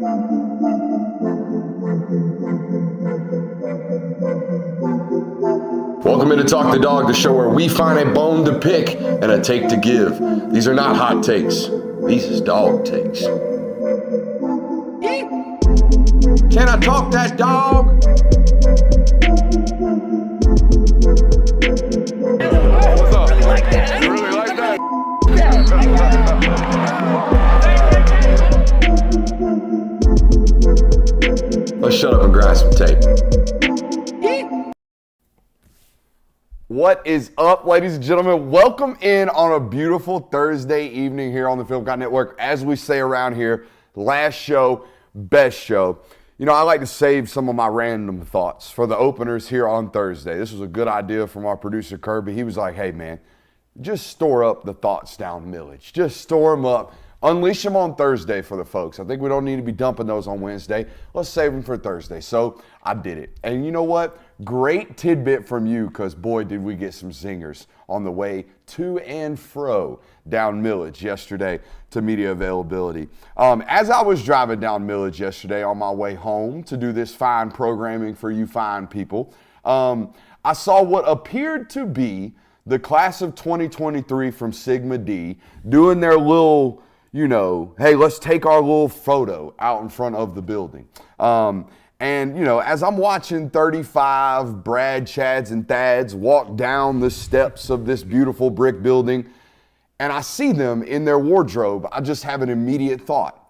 Welcome into Talk the Dog, the show where we find a bone to pick and a take to give. These are not hot takes. These is dog takes. Can I talk that dog? What's up? You really like that? Let's shut up and grind some tape. What is up, ladies and gentlemen? Welcome in on a beautiful Thursday evening here on the Breakout Network. As we say around here, last show, best show. You know, I like to save some of my random thoughts for the openers here on Thursday. This was a good idea from our producer, Kirby. He was like, hey, man, just store up the thoughts down Millage. Just store them up. Unleash them on Thursday for the folks. I think we don't need to be dumping those on Wednesday. Let's save them for Thursday. So I did it. And you know what? Great tidbit from you, because boy, did we get some zingers on the way to and fro down Millage yesterday to media availability. As I was driving down Millage yesterday on my way home to do this fine programming for you fine people, I saw what appeared to be the class of 2023 from Sigma D doing their little, you know, hey, let's take our little photo out in front of the building. And, you know, as I'm watching 35 Brad, Chads, and Thads walk down the steps of this beautiful brick building, and I see them in their wardrobe, I just have an immediate thought.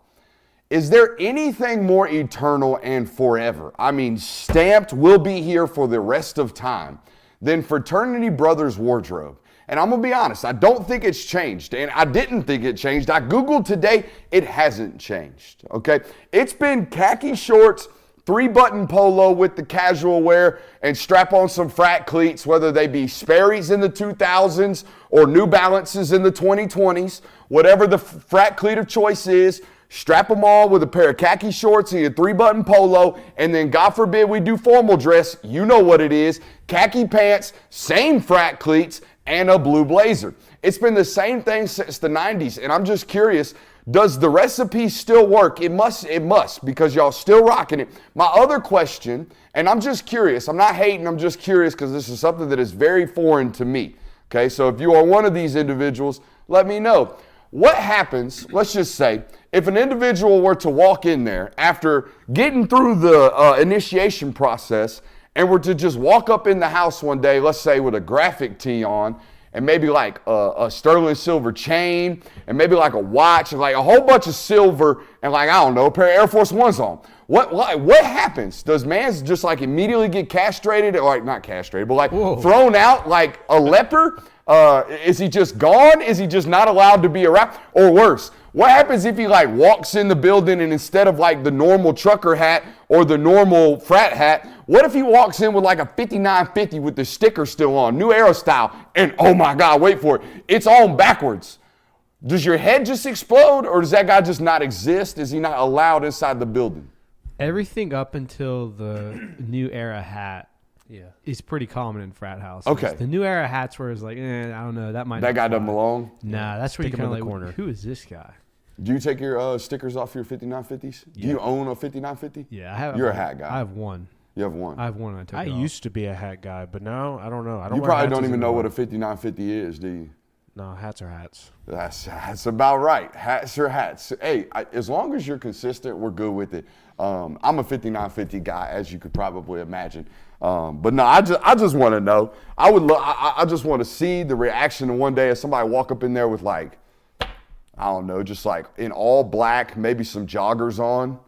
Is there anything more eternal and forever, I mean, stamped, will be here for the rest of time, than Fraternity Brothers' wardrobe? And I'm going to be honest, I don't think it's changed. And I didn't think it changed. I Googled today, it hasn't changed, okay? It's been khaki shorts, 3-button polo with the casual wear, and strap on some frat cleats, whether they be Sperry's in the 2000s or New Balances in the 2020s, whatever the frat cleat of choice is, strap them all with a pair of khaki shorts and a 3-button polo, and then God forbid we do formal dress, you know what it is, khaki pants, same frat cleats, and a blue blazer. It's been the same thing since the 90s, and I'm just curious, does the recipe still work? It must, because y'all still rocking it. My other question, and I'm just curious, I'm not hating, I'm just curious because this is something that is very foreign to me. Okay, so if you are one of these individuals, let me know. What happens, let's just say, if an individual were to walk in there after getting through the initiation process and were to just walk up in the house one day, let's say with a graphic tee on, and maybe like a sterling silver chain, and maybe like a watch, and like a whole bunch of silver, and like, I don't know, a pair of Air Force Ones on. What happens? Does man just like immediately get castrated, or like not castrated, but like thrown out like a leper? Is he just gone? Is he just not allowed to be around? Or worse, what happens if he like walks in the building and instead of like the normal trucker hat or the normal frat hat, what if he walks in with like a 5950 with the sticker still on, New Era style, and oh my God, wait for it, it's on backwards? Does your head just explode, or does that guy just not exist? Is he not allowed inside the building? Everything up until the New Era hat is pretty common in frat houses. Okay. The New Era hats where it's like, I don't know, that might That guy doesn't belong? Nah, that's where you Stick him kind in of the like, corner. who is this guy? Do you take your stickers off your 5950s? Do you own a 5950? Yeah, I have. You're a hat guy. I have one. You have one. I have one. I took it off. used to be a hat guy, but now I don't know. I don't. You wear probably hats don't as even know anymore. what a 5950 is, do you? No, hats are hats. That's about right. Hats are hats. Hey, as long as you're consistent, we're good with it. I'm a 5950 guy, as you could probably imagine. But no, I just want to know. I just want to see the reaction one day if somebody walk up in there with like, I don't know, just like in all black, maybe some joggers on,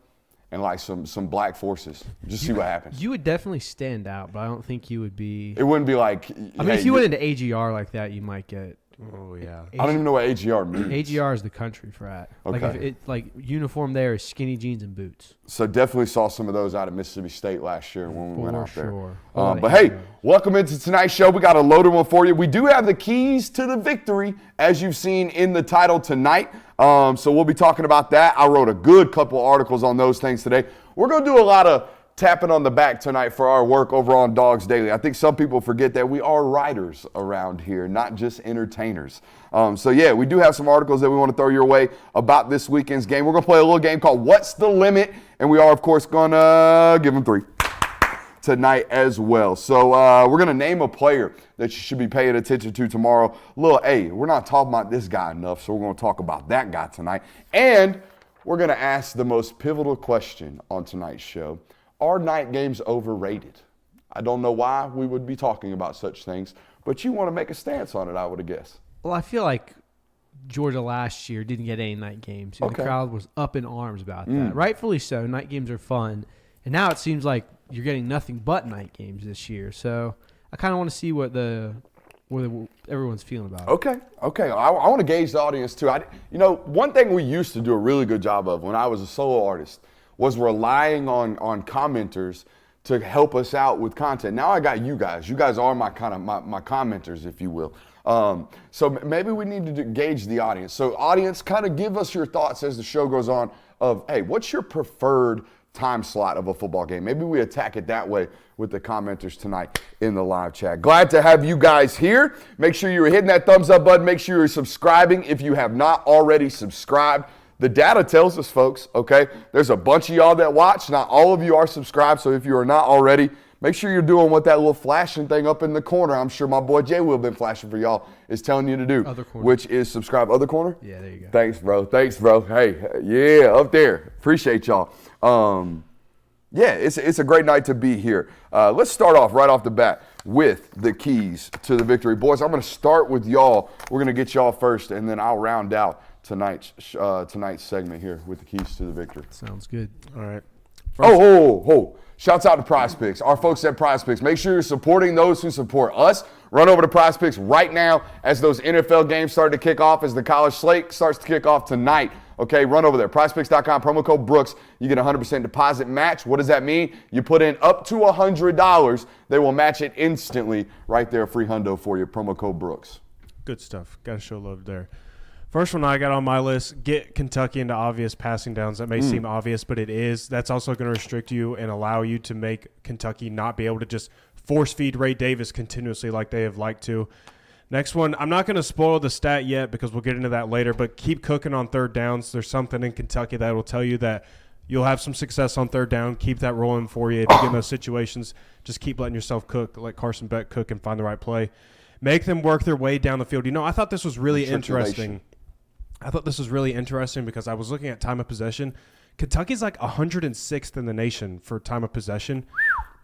and like some black forces. Just see what happens. You would definitely stand out, but I don't think you would be. It wouldn't be like. I mean, if you went into AGR like that, you might get. Oh yeah. I don't even know what AGR means. AGR is the country frat. Like Okay. if it like uniform there is skinny jeans and boots. So definitely saw some of those out at Mississippi State last year when we went out there. sure. But hey, welcome into tonight's show. We got a loaded one for you. We do have the keys to the victory, as you've seen in the title tonight. So we'll be talking about that. I wrote a good couple articles on those things today. We're going to do a lot of tapping on the back tonight for our work over on Dogs Daily. I think some people forget that we are writers around here, not just entertainers. So, yeah, we do have some articles that we want to throw your way about this weekend's game. We're going to play a little game called What's the Limit? And we are, of course, going to give them 3 tonight as well. So we're going to name a player that you should be paying attention to tomorrow. We're not talking about this guy enough, so we're going to talk about that guy tonight. And we're going to ask the most pivotal question on tonight's show. Are night games overrated? I don't know why we would be talking about such things, but you want to make a stance on it, I would have guessed. Well, I feel like Georgia last year didn't get any night games. And Okay. The crowd was up in arms about that. Rightfully so. Night games are fun. And now it seems like you're getting nothing but night games this year. So I kind of want to see what everyone's feeling about it. Okay. I want to gauge the audience too. One thing we used to do a really good job of when I was a solo artist was relying on commenters to help us out with content. Now I got you guys. You guys are my commenters, if you will. So maybe we need to gauge the audience. So audience, kind of give us your thoughts as the show goes on of, hey, what's your preferred time slot of a football game? Maybe we attack it that way with the commenters tonight in the live chat. Glad to have you guys here. Make sure you're hitting that thumbs up button. Make sure you're subscribing if you have not already subscribed. The data tells us, folks, okay? There's a bunch of y'all that watch. Not all of you are subscribed, so if you are not already, make sure you're doing what that little flashing thing up in the corner, I'm sure my boy Jay will have been flashing for y'all, is telling you to do. Other corner. Which is subscribe. Other corner? Yeah, there you go. Thanks, bro. Hey, yeah, up there. Appreciate y'all. It's a great night to be here. Let's start off right off the bat with the keys to the victory. Boys, I'm going to start with y'all. We're going to get y'all first, and then I'll round out tonight's segment here with the keys to the victory. Sounds good. All right. Shouts out to Prize Picks, our folks at Prize Picks. Make sure you're supporting those who support us. Run over to Prize Picks right now as those NFL games start to kick off, as the college slate starts to kick off tonight. Okay, run over there. PrizePicks.com, promo code Brooks. You get a 100% deposit match. What does that mean? You put in up to $100. They will match it instantly right there. Free hundo for you. Promo code Brooks. Good stuff. Got to show love there. First one I got on my list, get Kentucky into obvious passing downs. That may seem obvious, but it is. That's also going to restrict you and allow you to make Kentucky not be able to just force feed Ray Davis continuously like they have liked to. Next one, I'm not going to spoil the stat yet because we'll get into that later, but keep cooking on third downs. There's something in Kentucky that will tell you that you'll have some success on third down. Keep that rolling for you. If you get in those situations, just keep letting yourself cook, let Carson Beck cook and find the right play. Make them work their way down the field. I thought this was really interesting. Because I was looking at time of possession. Kentucky's like 106th in the nation for time of possession,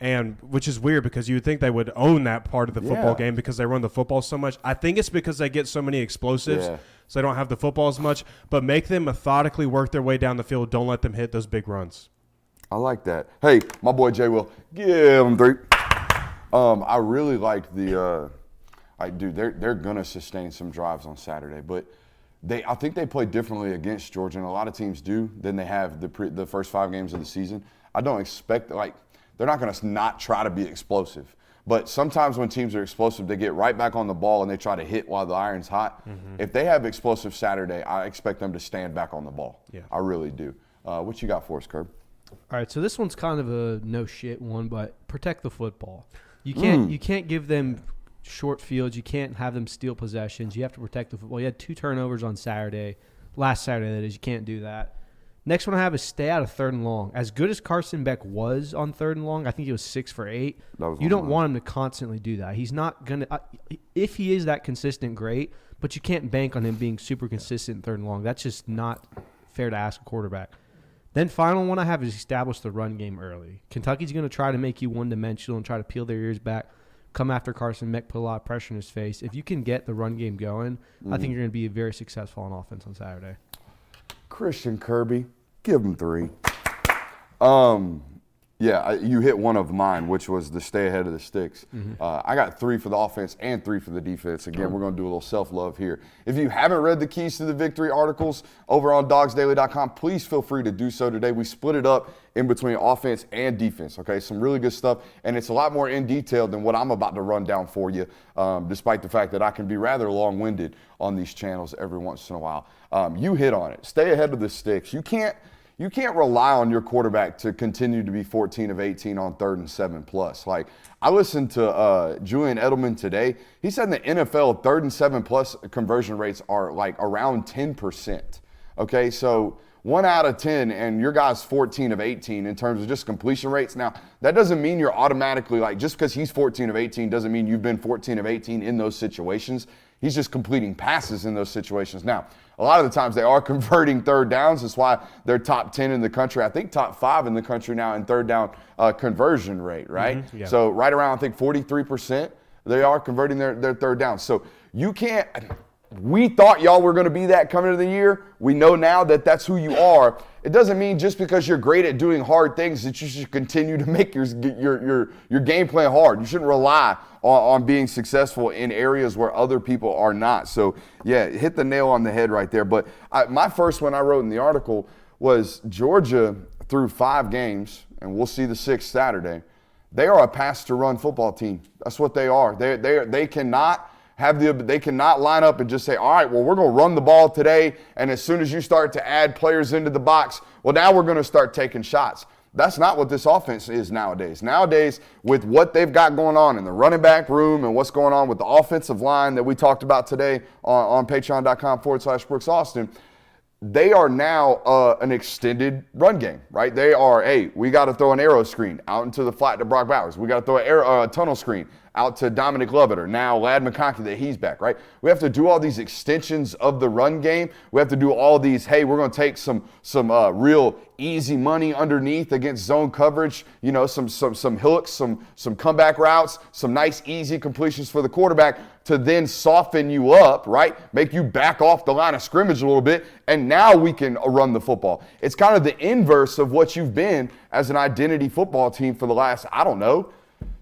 and which is weird because you would think they would own that part of the football game because they run the football so much. I think it's because they get so many explosives, so they don't have the football as much. But make them methodically work their way down the field. Don't let them hit those big runs. I like that. Hey, my boy Jay will give him 3. I really liked the they're gonna sustain some drives on Saturday, but I think they play differently against Georgia, and a lot of teams do, than they have the first 5 games of the season. I don't expect, they're not going to not try to be explosive. But sometimes when teams are explosive, they get right back on the ball and they try to hit while the iron's hot. Mm-hmm. If they have explosive Saturday, I expect them to stand back on the ball. Yeah. I really do. What you got for us, Curb? All right, so this one's kind of a no shit one, but protect the football. You can't give them short fields. You can't have them steal possessions. You have to protect the football. You had 2 turnovers on last Saturday, that is. You can't do that. Next one I have is stay out of 3rd and long. As good as Carson Beck was on 3rd and long, I think he was 6 for 8. You don't want him to constantly do that. He's not going to if he is that consistent, great, but you can't bank on him being super consistent in 3rd and long. That's just not fair to ask a quarterback. Then final one I have is establish the run game early. Kentucky's going to try to make you one-dimensional and try to peel their ears back, come after Carson Beck, put a lot of pressure in his face. If you can get the run game going, I think you're going to be very successful on offense on Saturday. Christian Kirby, give him 3. You hit one of mine, which was the stay ahead of the sticks. Mm-hmm. I got 3 for the offense and 3 for the defense. Again, we're going to do a little self-love here. If you haven't read the Keys to the Victory articles over on dogsdaily.com, please feel free to do so today. We split it up in between offense and defense, okay? Some really good stuff, and it's a lot more in detail than what I'm about to run down for you, despite the fact that I can be rather long-winded on these channels every once in a while. You hit on it. Stay ahead of the sticks. You you can't rely on your quarterback to continue to be 14 of 18 on 3rd and 7+. Like, I listened to Julian Edelman today. He said in the NFL, 3rd and 7+ conversion rates are like around 10%. Okay, so 1 out of 10, and your guy's 14 of 18 in terms of just completion rates. Now, that doesn't mean you're automatically like, just because he's 14 of 18 doesn't mean you've been 14 of 18 in those situations. He's just completing passes in those situations. Now, a lot of the times they are converting 3rd downs. That's why they're top 10 in the country. I think top 5 in the country now in 3rd down conversion rate, right? Mm-hmm, yeah. So right around, I think, 43%, they are converting their 3rd downs. So you can't – we thought y'all were going to be that coming into the year. We know now that that's who you are. It doesn't mean just because you're great at doing hard things that you should continue to make your game plan hard. You shouldn't rely on being successful in areas where other people are not. So, yeah, hit the nail on the head right there. But my first one I wrote in the article was Georgia through 5 games, and we'll see the 6th Saturday. They are a pass-to-run football team. That's what they are. They cannot they cannot line up and just say, all right, well, we're going to run the ball today, and as soon as you start to add players into the box, well, now we're going to start taking shots. That's not what this offense is nowadays. Nowadays, with what they've got going on in the running back room and what's going on with the offensive line that we talked about today on patreon.com/Brooks Austin, they are now an extended run game, right? They are, hey, we got to throw an arrow screen out into the flat to Brock Bowers. We got to throw a tunnel screen out to Dominic Lovett, or now Ladd McConkey that he's back, right? We have to do all these extensions of the run game. We have to do all these, hey, we're going to take some real easy money underneath against zone coverage, you know, some hooks, some comeback routes, some nice easy completions for the quarterback to then soften you up, right? Make you back off the line of scrimmage a little bit, and now we can run the football. It's kind of the inverse of what you've been as an identity football team for the last, I don't know,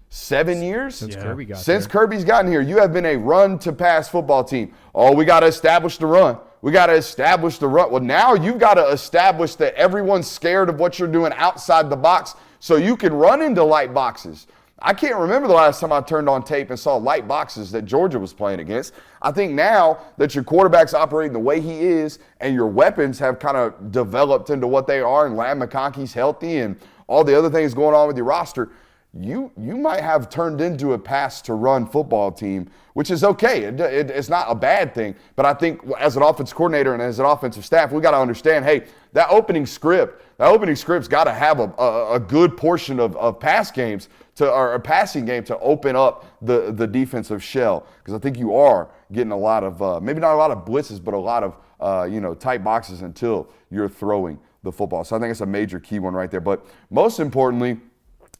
7 years? Since Kirby got Since there. Kirby's gotten here, you have been a run-to-pass football team. Oh, we got to establish the run. We got to establish the run. Well, now you've got to establish that everyone's scared of what you're doing outside the box so you can run into light boxes. I can't remember the last time I turned on tape and saw light boxes that Georgia was playing against. I think now that your quarterback's operating the way he is and your weapons have kind of developed into what they are, and Ladd McConkey's healthy and all the other things going on with your roster, you might have turned into a pass-to-run football team, which is okay. It's not a bad thing. But I think as an offensive coordinator and as an offensive staff, we got to understand, hey, that opening script's got to have a good portion of pass games or a passing game to open up the defensive shell, because I think you are getting a lot of maybe not a lot of blitzes, but a lot of tight boxes until you're throwing the football. So I think it's a major key one right there. But most importantly,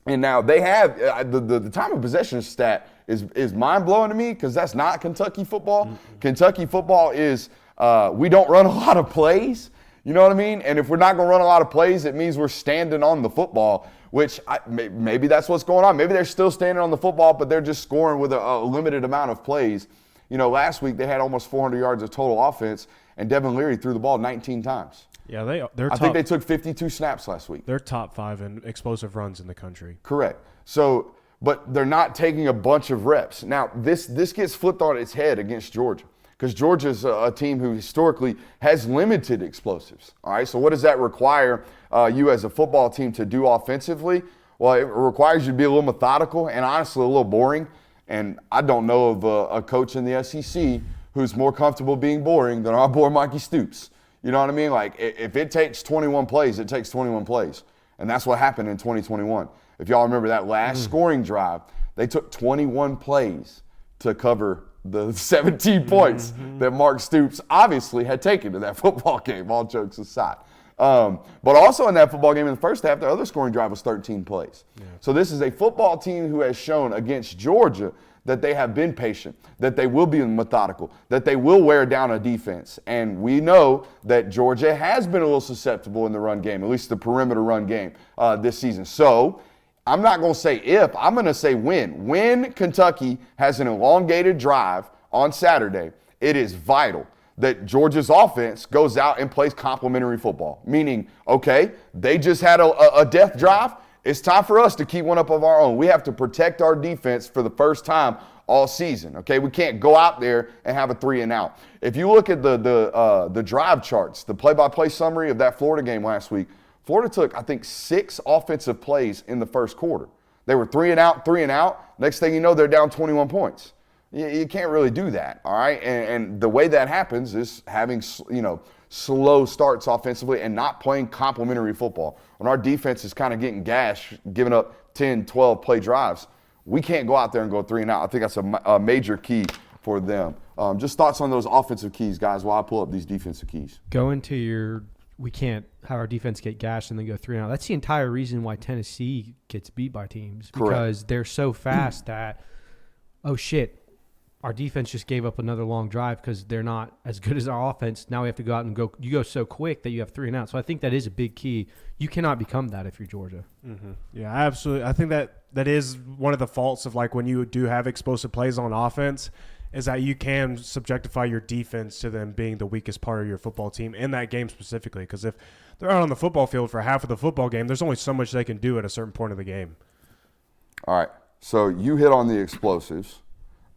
and now they have the time of possession stat is mind-blowing to me, because that's not Kentucky football. Mm-hmm. Kentucky football is we don't run a lot of plays. You know what I mean? And if we're not going to run a lot of plays, it means we're standing on the football, which maybe that's what's going on. Maybe they're still standing on the football, but they're just scoring with a limited amount of plays. You know, last week they had almost 400 yards of total offense, and Devin Leary threw the ball 19 times. Yeah, I think they took 52 snaps last week. They're top 5 in explosive runs in the country. Correct. So, but they're not taking a bunch of reps. Now, this gets flipped on its head against Georgia, because Georgia's a team who historically has limited explosives. All right, so what does that require you as a football team to do offensively? Well, it requires you to be a little methodical and honestly a little boring. And I don't know of a coach in the SEC who's more comfortable being boring than our boy Mikey Stoops. You know what I mean? Like, if it takes 21 plays, it takes 21 plays. And that's what happened in 2021. If y'all remember that last scoring drive, they took 21 plays to cover the 17 points that Mark Stoops obviously had taken to that football game, all jokes aside. But also in that football game in the first half, the other scoring drive was 13 plays. Yeah. So this is a football team who has shown against Georgia that they have been patient, that they will be methodical, that they will wear down a defense. And we know that Georgia has been a little susceptible in the run game, at least the perimeter run game this season. So I'm not going to say if, I'm going to say when. When Kentucky has an elongated drive on Saturday, it is vital that Georgia's offense goes out and plays complementary football. Meaning, okay, they just had a death drive. It's time for us to keep one up of our own. We have to protect our defense for the first time all season, okay? We can't go out there and have a 3-and-out. If you look at the drive charts, the play-by-play summary of that Florida game last week, Florida took, I think, 6 offensive plays in the first quarter. They were 3 and out. Next thing you know, they're down 21 points. You can't really do that, all right? And the way that happens is having, slow starts offensively and not playing complementary football. When our defense is kind of getting gashed, giving up 10, 12 play drives, we can't go out there and go 3 and out. I think that's a major key for them. Just thoughts on those offensive keys, guys, while I pull up these defensive keys. Go into your we can't have our defense get gashed and then go 3 and out. That's the entire reason why Tennessee gets beat by teams. Because they're so fast that, oh, shit, our defense just gave up another long drive because they're not as good as our offense. Now we have to go out and you go so quick that you have 3 and out. So I think that is a big key. You cannot become that if you're Georgia. Mm-hmm. Yeah, absolutely. I think that is one of the faults of like when you do have explosive plays on offense is that you can subjectify your defense to them being the weakest part of your football team in that game specifically. Because if they're out on the football field for half of the football game, there's only so much they can do at a certain point of the game. All right. So you hit on the explosives.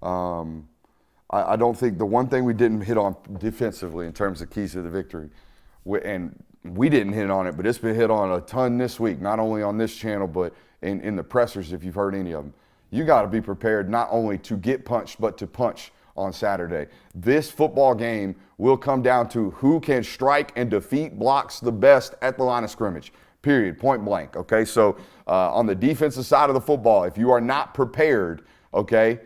I don't think the one thing we didn't hit on defensively in terms of keys to the victory, and we didn't hit on it, but it's been hit on a ton this week, not only on this channel, but in the pressers, if you've heard any of them. You got to be prepared not only to get punched, but to punch on Saturday. This football game will come down to who can strike and defeat blocks the best at the line of scrimmage, period, point blank, okay? So on the defensive side of the football, if you are not prepared, okay,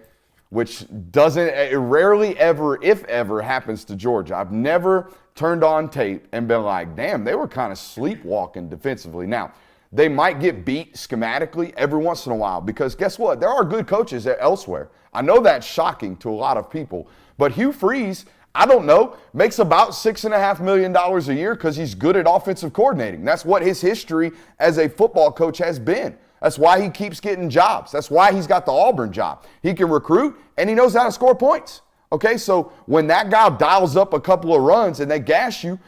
which it rarely ever, if ever, happens to Georgia. I've never turned on tape and been like, damn, they were kind of sleepwalking defensively. Now, they might get beat schematically every once in a while because guess what? There are good coaches elsewhere. I know that's shocking to a lot of people, but Hugh Freeze, I don't know, makes about $6.5 million a year because he's good at offensive coordinating. That's what his history as a football coach has been. That's why he keeps getting jobs. That's why he's got the Auburn job. He can recruit, and he knows how to score points. Okay, so when that guy dials up a couple of runs and they gash you,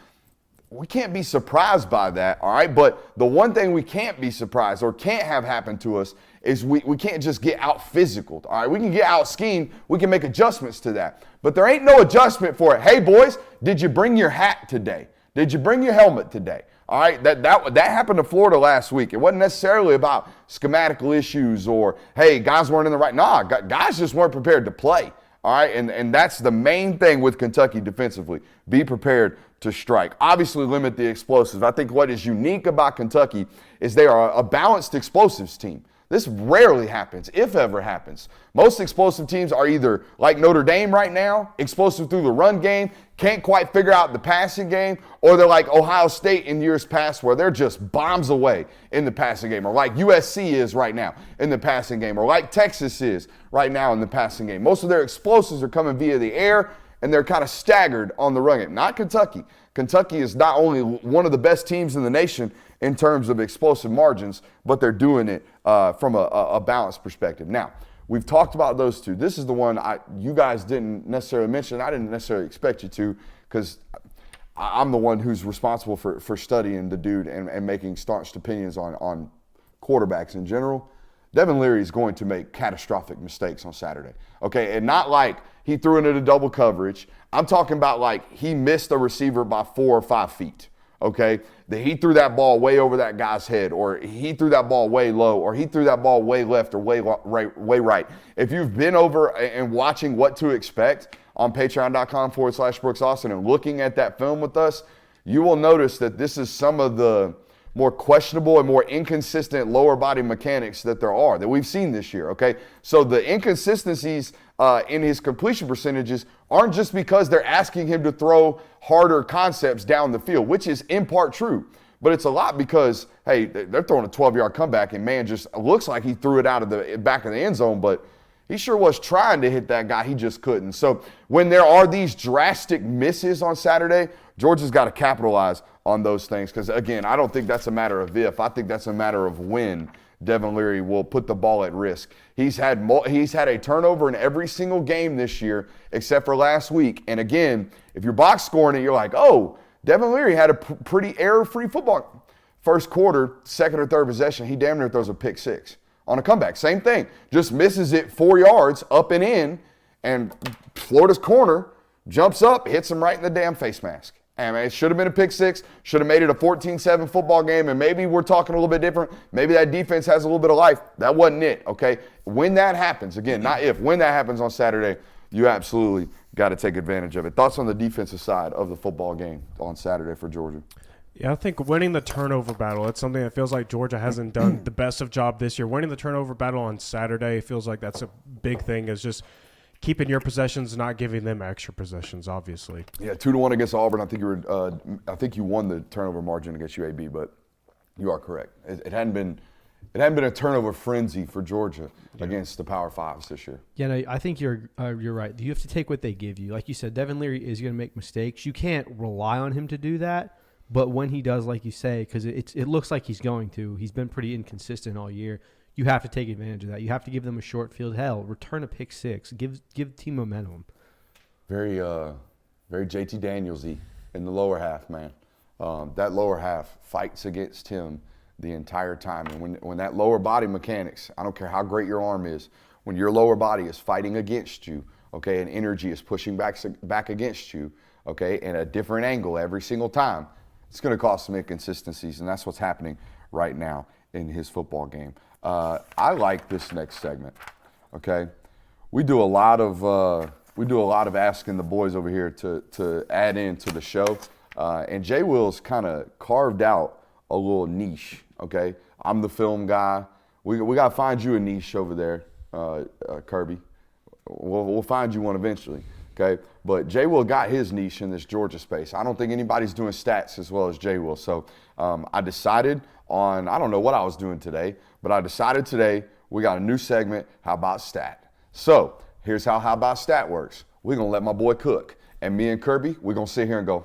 we can't be surprised by that, all right? But the one thing we can't be surprised or can't have happen to us is we can't just get out physical, all right? We can get out schemed. We can make adjustments to that. But there ain't no adjustment for it. Hey, boys, did you bring your hat today? Did you bring your helmet today? All right, that happened to Florida last week. It wasn't necessarily about schematical issues or, hey, guys weren't in the right. Nah, guys just weren't prepared to play. All right, and that's the main thing with Kentucky defensively. Be prepared to strike. Obviously, limit the explosives. I think what is unique about Kentucky is they are a balanced explosives team. This rarely happens, if ever happens. Most explosive teams are either like Notre Dame right now, explosive through the run game, can't quite figure out the passing game, or they're like Ohio State in years past where they're just bombs away in the passing game, or like USC is right now in the passing game, or like Texas is right now in the passing game. Most of their explosives are coming via the air, and they're kind of staggered on the run game. Not Kentucky. Kentucky is not only one of the best teams in the nation in terms of explosive margins, but they're doing it from a balanced perspective. Now, we've talked about those two. This is the one you guys didn't necessarily mention. I didn't necessarily expect you to because I'm the one who's responsible for studying the dude and making staunch opinions on quarterbacks in general. Devin Leary is going to make catastrophic mistakes on Saturday, okay? And not like he threw it into double coverage. I'm talking about like he missed a receiver by 4 or 5 feet, okay? That he threw that ball way over that guy's head, or he threw that ball way low, or he threw that ball way left or way right. If you've been over and watching What to Expect on patreon.com/Brooks Austin and looking at that film with us, you will notice that this is some of the more questionable and more inconsistent lower body mechanics that we've seen this year, okay? So the inconsistencies in his completion percentages aren't just because they're asking him to throw harder concepts down the field, which is in part true, but it's a lot because, hey, they're throwing a 12-yard comeback and man just looks like he threw it out of the back of the end zone, but he sure was trying to hit that guy. He just couldn't. So when there are these drastic misses on Saturday, Georgia's got to capitalize on those things because, again, I don't think that's a matter of if. I think that's a matter of when Devin Leary will put the ball at risk. He's had a turnover in every single game this year except for last week. And, again, if you're box scoring it, you're like, oh, Devin Leary had a pretty error-free football. First quarter, second or third possession, he damn near throws a pick six on a comeback. Same thing. Just misses it 4 yards up and in, and Florida's corner jumps up, hits him right in the damn face mask. And man, it should have been a pick six, should have made it a 14-7 football game, and maybe we're talking a little bit different. Maybe that defense has a little bit of life. That wasn't it, okay? When that happens, again, not if, when that happens on Saturday, you absolutely got to take advantage of it. Thoughts on the defensive side of the football game on Saturday for Georgia? Yeah, I think winning the turnover battle, it's something that feels like Georgia hasn't done the best of job this year. Winning the turnover battle on Saturday feels like that's a big thing, is just keeping your possessions, not giving them extra possessions, obviously. Yeah, 2-1 against Auburn. I think you won the turnover margin against UAB, but you are correct. It hadn't been a turnover frenzy for Georgia against the Power Fives this year. Yeah, no, I think you're right. You have to take what they give you. Like you said, Devin Leary is going to make mistakes. You can't rely on him to do that. But when he does, like you say, because it looks like he's going to, he's been pretty inconsistent all year. You have to take advantage of that. You have to give them a short field. Hell, return a pick six. Give the team momentum. Very JT Daniels-y in the lower half, man. That lower half fights against him the entire time. And when that lower body mechanics, I don't care how great your arm is, when your lower body is fighting against you, okay, and energy is pushing back against you, okay, in a different angle every single time, it's going to cause some inconsistencies, and that's what's happening right now in his football game. I like this next segment. Okay, we do a lot of asking the boys over here to add into the show, and Jay Will's kind of carved out a little niche. Okay, I'm the film guy. We got to find you a niche over there, Kirby. We'll find you one eventually. Okay, but Jay Will got his niche in this Georgia space. I don't think anybody's doing stats as well as Jay Will. So I decided on, I don't know what I was doing today, but I decided today we got a new segment, How About Stat? So here's how About Stat works. We're going to let my boy cook. And me and Kirby, we're going to sit here and go,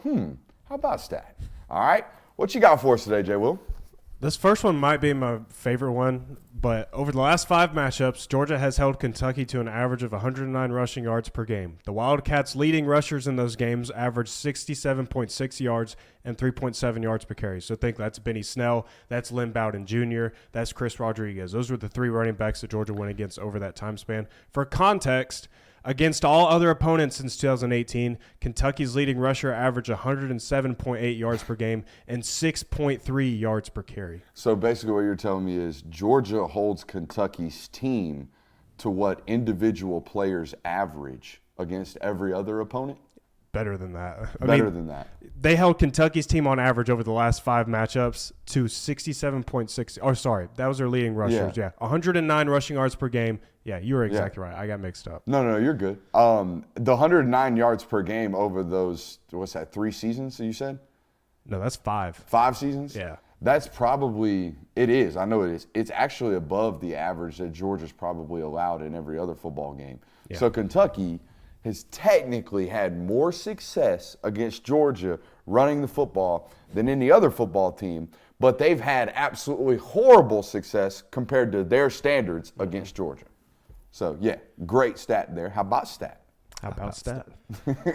how about stat? All right, what you got for us today, Jay Will? This first one might be my favorite one, but over the last 5 matchups, Georgia has held Kentucky to an average of 109 rushing yards per game. The Wildcats' leading rushers in those games averaged 67.6 yards and 3.7 yards per carry. So think that's Benny Snell, that's Lynn Bowden Jr., that's Chris Rodriguez. Those were the 3 running backs that Georgia went against over that time span. For context, against all other opponents since 2018, Kentucky's leading rusher averaged 107.8 yards per game and 6.3 yards per carry. So basically what you're telling me is Georgia holds Kentucky's team to what individual players average against every other opponent? Better than that. Better than that. They held Kentucky's team on average over the last 5 matchups to 67.6. Oh, sorry. That was their leading rushers. Yeah. 109 rushing yards per game. Yeah, you were exactly right. I got mixed up. No, you're good. The 109 yards per game over those, 3 seasons you said? No, that's 5. 5 seasons? Yeah. That's probably, it is. I know it is. It's actually above the average that Georgia's probably allowed in every other football game. Yeah. So Kentucky has technically had more success against Georgia running the football than any other football team, but they've had absolutely horrible success compared to their standards against Georgia. So, yeah, great stat there. How about stat? How about stat?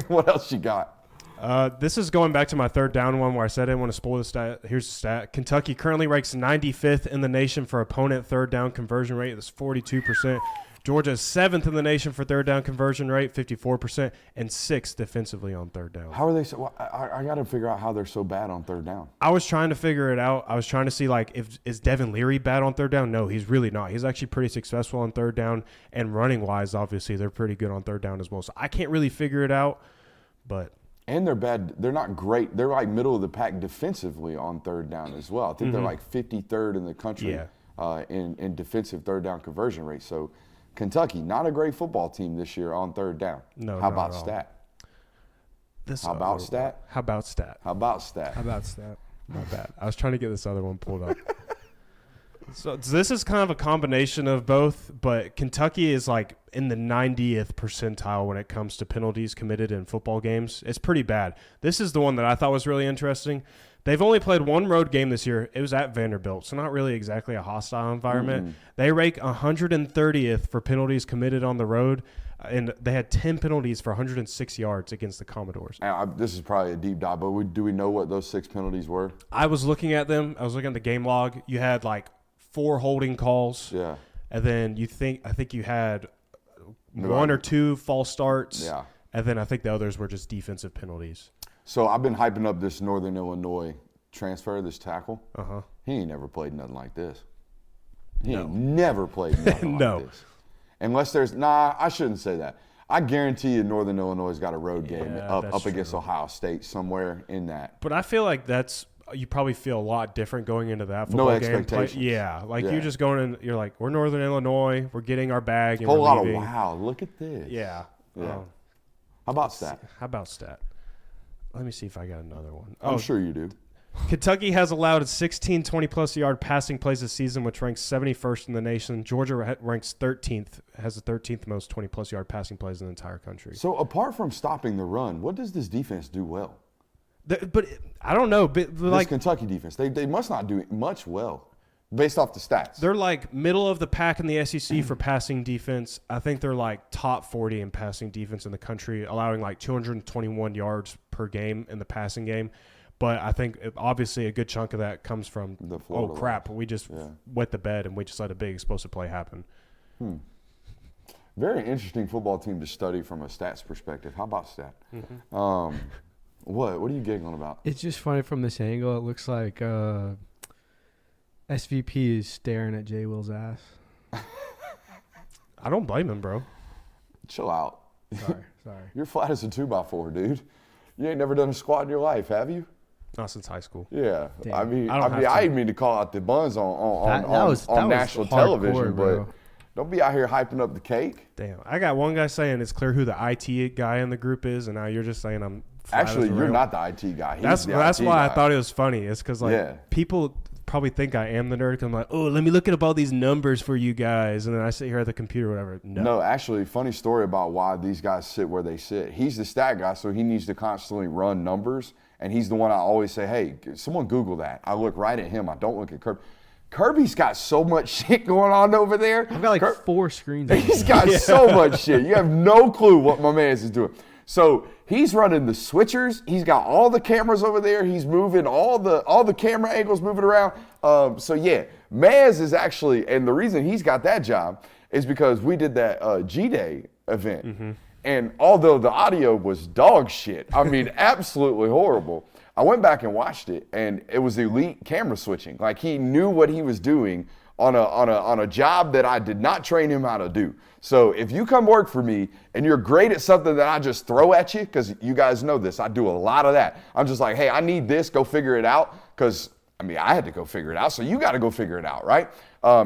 What else you got? This is going back to my third down one where I said I didn't want to spoil the stat. Here's the stat. Kentucky currently ranks 95th in the nation for opponent third down conversion rate. That's 42%. Georgia is 7th in the nation for third down conversion rate, 54%, and 6th defensively on third down. How are they so? Well, I got to figure out how they're so bad on third down. I was trying to figure it out. I was trying to see, is Devin Leary bad on third down? No, he's really not. He's actually pretty successful on third down, and running-wise, obviously, they're pretty good on third down as well. So I can't really figure it out, but – and they're bad. They're not great. They're like middle of the pack defensively on third down as well. I think they're like 53rd in the country in defensive third down conversion rate. So Kentucky, not a great football team this year on third down. No, How about stat? How about stat? How about stat? My bad. I was trying to get this other one pulled up. So this is kind of a combination of both, but Kentucky is like in the 90th percentile when it comes to penalties committed in football games. It's pretty bad. This is the one that I thought was really interesting. They've only played 1 road game this year. It was at Vanderbilt, so not really exactly a hostile environment. They rank 130th for penalties committed on the road, and they had 10 penalties for 106 yards against the Commodores. This is probably a deep dive, but do we know what those 6 penalties were? I was looking at them. I was looking at the game log. You had like 4 holding calls. Yeah. And then I think you had 1 or 2 false starts. Yeah. And then I think the others were just defensive penalties. So I've been hyping up this Northern Illinois transfer, this tackle. Uh-huh. He ain't never played nothing like this. He ain't never played nothing No. like this. Unless there's, I shouldn't say that. I guarantee you Northern Illinois has got a road game Yeah, up that's against true. Ohio State somewhere in that. But I feel like you probably feel a lot different going into that No football game. expectations. Like Yeah. you're just going in, you're like, we're Northern Illinois, we're getting our bag. And Whole we're lot of leaving. wow, look at this. Yeah. Yeah. How about that? How about stat? Let me see if I got another one. I'm sure you do. Kentucky has allowed 16 20-plus yard passing plays this season, which ranks 71st in the nation. Georgia ranks 13th, has the 13th most 20-plus yard passing plays in the entire country. So apart from stopping the run, what does this defense do well? But I don't know. But This like Kentucky defense, they must not do much well based off the stats. they're like middle of the pack in the SEC for passing defense. I think they're like top 40 in passing defense in the country, allowing like 221 yards per game in the passing game. But I think obviously a good chunk of that comes from, The Florida crap, we just wet the bed and we just let a big explosive play happen. Very interesting football team to study from a stats perspective. How about stat? Mm-hmm. What are you giggling about? It's just funny from this angle. It looks like SVP is staring at J. Will's ass. I don't blame him, bro. Chill out. Sorry. You're flat as a 2x4, dude. You ain't never done a squat in your life, have you? Not since high school. Yeah. Damn. I mean, I don't have I to. didn't mean to call out the buns on That was national hardcore, television, bro. but don't be out here hyping up the cake. Damn. I got one guy saying it's clear who the IT guy in the group is, and now you're just saying I'm flat Actually, as a you're rail. not the IT guy. He's That's the that's IT why guy. I thought it was funny. It's because like Yeah. people probably think I am the nerd. 'Cause I'm like, oh, let me look at up all these numbers for you guys, and then I sit here at the computer, or whatever. No, actually, funny story about why these guys sit where they sit. He's the stat guy, so he needs to constantly run numbers, and he's the one I always say, hey, someone Google that. I look right at him. I don't look at Kirby. Kirby's got so much shit going on over there. I've got like 4 screens. He's got so much shit. You have no clue what my man is doing. So he's running the switchers. He's got all the cameras over there. He's moving all the camera angles moving around. So yeah, Maz is actually, and the reason he's got that job is because we did that G-Day event. Mm-hmm. And although the audio was dog shit, I mean, absolutely horrible, I went back and watched it, and it was elite camera switching. Like, he knew what he was doing on a job that I did not train him how to do. So if you come work for me and you're great at something that I just throw at you, because you guys know this, I do a lot of that. I'm just like, hey, I need this, go figure it out, because, I mean, I had to go figure it out, so you got to go figure it out, right?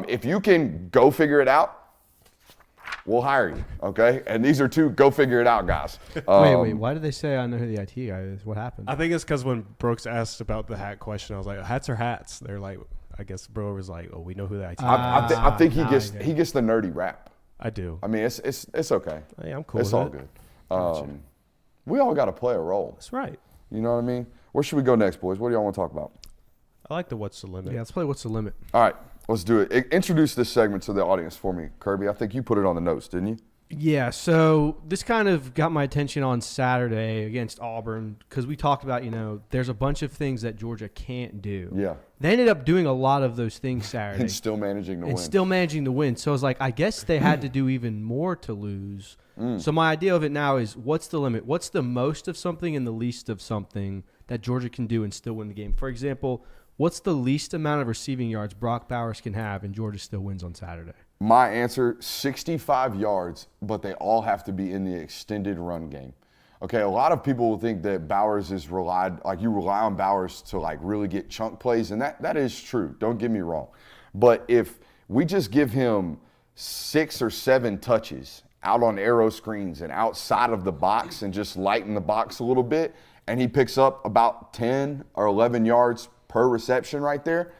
If you can go figure it out, we'll hire you, okay? And these are 2 go figure it out guys. Wait. Why did they say I know who the IT guy is? What happened? I think it's because when Brooks asked about the hat question, I was like, hats or hats? They're like, I guess bro was like, oh, we know who the IT guy is. I think he nah, gets I get it. he gets the nerdy rap. I do. I mean, it's okay. Hey, I'm cool It's with all it. good. Gotcha. We all got to play a role. That's right. You know what I mean? Where should we go next, boys? What do y'all want to talk about? I like the what's the limit. Yeah, let's play What's the Limit. All right, let's do it. Introduce this segment to the audience for me, Kirby. I think you put it on the notes, didn't you? Yeah, so this kind of got my attention on Saturday against Auburn because we talked about, there's a bunch of things that Georgia can't do. Yeah. They ended up doing a lot of those things Saturday. And still managing to win. And still managing to win. So I was like, I guess they had to do even more to lose. So my idea of it now is what's the limit? What's the most of something and the least of something that Georgia can do and still win the game? For example, what's the least amount of receiving yards Brock Bowers can have and Georgia still wins on Saturday? My answer, 65 yards, but they all have to be in the extended run game. Okay, a lot of people will think that Bowers is you rely on Bowers to like really get chunk plays, and that is true. Don't get me wrong. But if we just give him 6 or 7 touches out on arrow screens and outside of the box and just lighten the box a little bit, and he picks up about 10 or 11 yards per reception right there,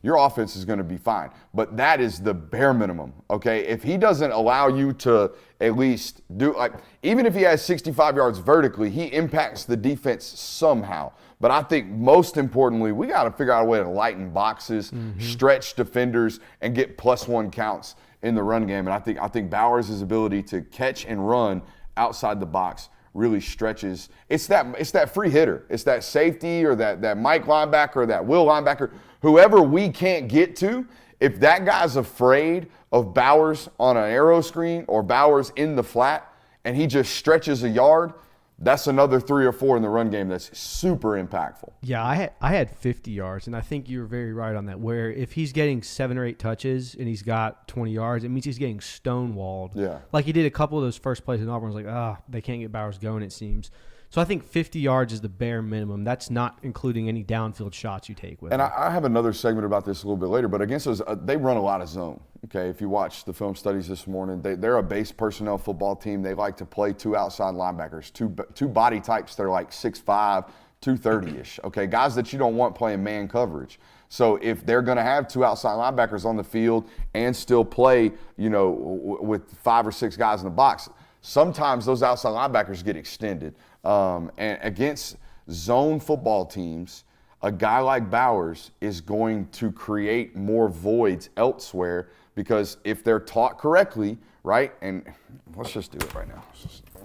your offense is going to be fine. But that is the bare minimum, okay? If he doesn't allow you to at least do, even if he has 65 yards vertically, he impacts the defense somehow. But I think most importantly, we got to figure out a way to lighten boxes, stretch defenders, and get +1 counts in the run game. And I think Bowers' ability to catch and run outside the box really stretches. It's that free hitter. It's that safety or that Mike linebacker or that Will linebacker, whoever we can't get to. If that guy's afraid of Bowers on an arrow screen or Bowers in the flat and he just stretches a yard, that's another 3 or 4 in the run game that's super impactful. Yeah, I had 50 yards, and I think you're very right on that. Where if he's getting 7 or 8 touches and he's got 20 yards, it means he's getting stonewalled. Yeah. Like he did a couple of those first plays in Auburn. I was like, they can't get Bowers going, it seems. So I think 50 yards is the bare minimum. That's not including any downfield shots you take with And him. I have another segment about this a little bit later, but against us, they run a lot of zone. Okay, if you watch the film studies this morning, they're a base personnel football team. They like to play 2 outside linebackers, two body types that are like 6'5", 230-ish. Okay, guys that you don't want playing man coverage. So if they're going to have 2 outside linebackers on the field and still play, with 5 or 6 guys in the box, sometimes those outside linebackers get extended. And against zone football teams, a guy like Bowers is going to create more voids elsewhere because if they're taught correctly, right? And let's just do it right now.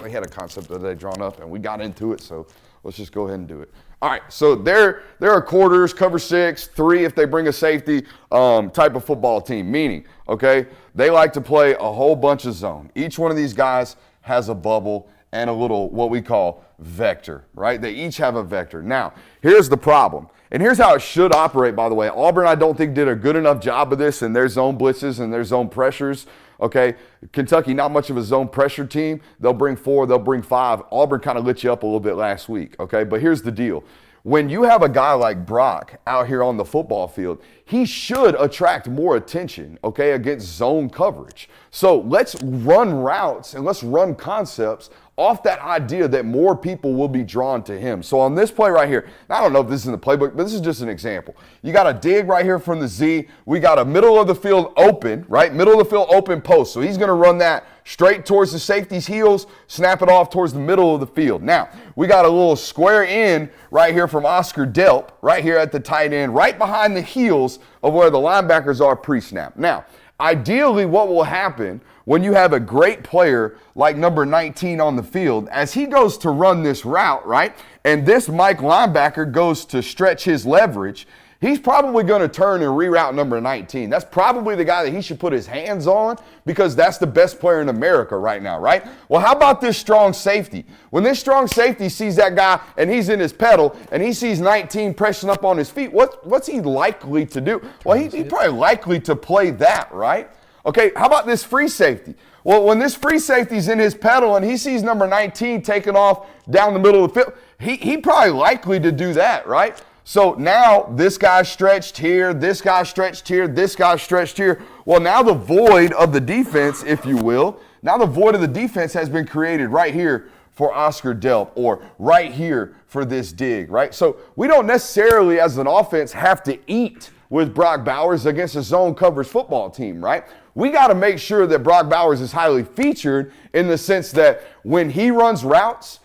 We had a concept that they drawn up and we got into it, so let's just go ahead and do it. All right, so there are quarters, cover 6, 3 if they bring a safety type of football team, meaning, okay, they like to play a whole bunch of zone. Each one of these guys has a bubble and a little what we call vector, right? They each have a vector. Now, here's the problem. And here's how it should operate, by the way. Auburn, I don't think, did a good enough job of this in their zone blitzes and their zone pressures, okay? Kentucky, not much of a zone pressure team. They'll bring 4, they'll bring 5. Auburn kind of lit you up a little bit last week, okay? But here's the deal. When you have a guy like Brock out here on the football field, he should attract more attention, okay, against zone coverage. So let's run routes and let's run concepts off that idea that more people will be drawn to him. So on this play right here, I don't know if this is in the playbook, but this is just an example. You got a dig right here from the Z. We got a middle of the field open, right? Middle of the field open post. So he's going to run that straight towards the safety's heels, snap it off towards the middle of the field. Now, we got a little square in right here from Oscar Delp, right here at the tight end, right behind the heels of where the linebackers are pre-snap. Now, ideally, what will happen when you have a great player like number 19 on the field, as he goes to run this route, right, and this Mike linebacker goes to stretch his leverage, he's probably going to turn and reroute number 19. That's probably the guy that he should put his hands on because that's the best player in America right now, right? Well, how about this strong safety? When this strong safety sees that guy and he's in his pedal and he sees 19 pressing up on his feet, what's he likely to do? Well, he's probably likely to play that, right? Okay, how about this free safety? Well, when this free safety's in his pedal and he sees number 19 taking off down the middle of the field, he probably likely to do that, right? So now this guy's stretched here, this guy's stretched here, this guy's stretched here. Well, now the void of the defense, if you will, now the void of the defense has been created right here for Oscar Delp or right here for this dig, right? So we don't necessarily as an offense have to eat with Brock Bowers against a zone coverage football team, right? We got to make sure that Brock Bowers is highly featured in the sense that when he runs routes,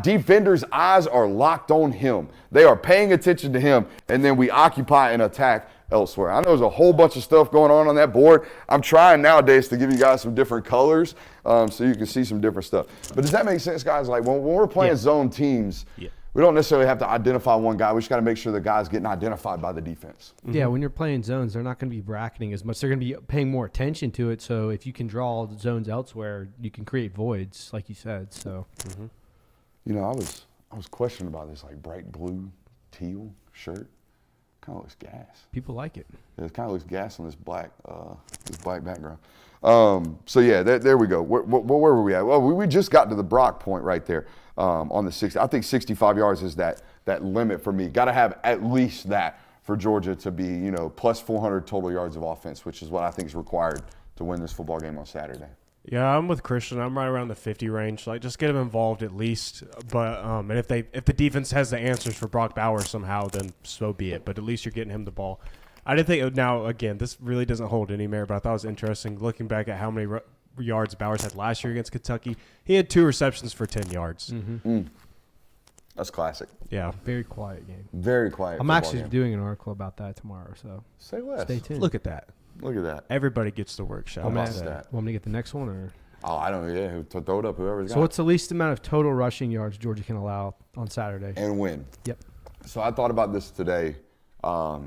defenders' eyes are locked on him. They are paying attention to him, and then we occupy and attack elsewhere. I know there's a whole bunch of stuff going on that board. I'm trying nowadays to give you guys some different colors so you can see some different stuff. But does that make sense, guys? Like when we're playing zone teams, we don't necessarily have to identify one guy. We just got to make sure the guy's getting identified by the defense. Yeah, when you're playing zones, they're not going to be bracketing as much. They're going to be paying more attention to it. So if you can draw the zones elsewhere, you can create voids, like you said. So, You know, I was questioning about this like bright blue teal shirt. Kind of looks gas. people like it. Yeah, it kind of looks gas on this black background. So yeah, there we go. Where were we at? Well, we just got to the Brock point right there on the 60. I think 65 yards is that limit for me. Got to have at least that for Georgia to be, plus 400 total yards of offense, which is what I think is required to win this football game on Saturday. Yeah, I'm with Christian. I'm right around the 50 range. Like, just get him involved at least. But and if the defense has the answers for Brock Bowers somehow, then so be it. But at least you're getting him the ball. I didn't think. Now again, this really doesn't hold any merit, but I thought it was interesting looking back at how many yards Bowers had last year against Kentucky. He had 2 receptions for 10 yards. Mm-hmm. That's classic. Yeah, very quiet game. Very quiet. I'm actually doing an article about that tomorrow, so say less. Stay tuned. Look at that. Look at that. Everybody gets the work. Shout out to that. Want me to get the next one, or? Oh, I don't know. Yeah, throw it up. Whoever's got. So what's the least amount of total rushing yards Georgia can allow on Saturday? And win. Yep. So I thought about this today. I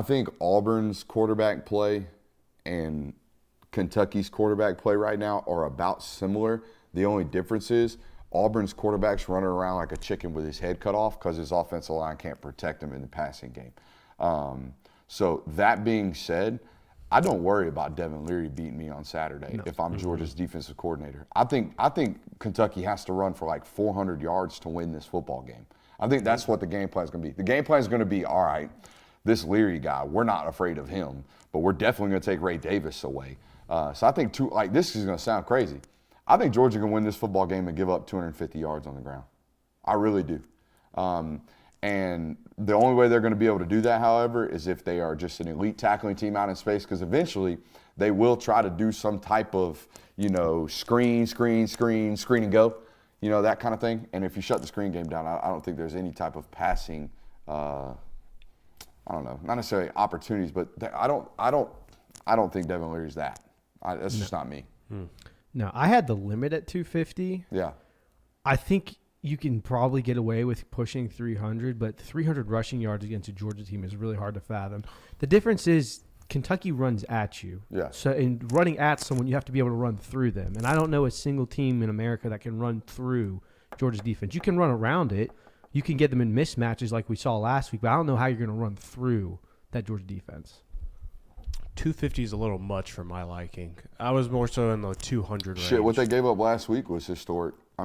think Auburn's quarterback play and Kentucky's quarterback play right now are about similar. The only difference is Auburn's quarterback's running around like a chicken with his head cut off because his offensive line can't protect him in the passing game. So that being said, I don't worry about Devin Leary beating me on Saturday if I'm Georgia's defensive coordinator. I think Kentucky has to run for like 400 yards to win this football game. I think that's what the game plan is going to be. The game plan is going to be, all right, this Leary guy, we're not afraid of him, but we're definitely going to take Ray Davis away. So I think this is going to sound crazy. I think Georgia can win this football game and give up 250 yards on the ground. I really do. And the only way they're going to be able to do that, however, is if they are just an elite tackling team out in space, because eventually they will try to do some type of, screen and go, that kind of thing. And if you shut the screen game down, I don't think there's any type of passing, I don't know, not necessarily opportunities, but I don't think Devin Leary's that. That's just not me. No, I had the limit at 250. Yeah. I think you can probably get away with pushing 300, but 300 rushing yards against a Georgia team is really hard to fathom. The difference is Kentucky runs at you. Yeah. So in running at someone, you have to be able to run through them. And I don't know a single team in America that can run through Georgia's defense. You can run around it. You can get them in mismatches like we saw last week, but I don't know how you're going to run through that Georgia defense. 250 is a little much for my liking. I was more so in the 200 range. Shit, what they gave up last week was historic. I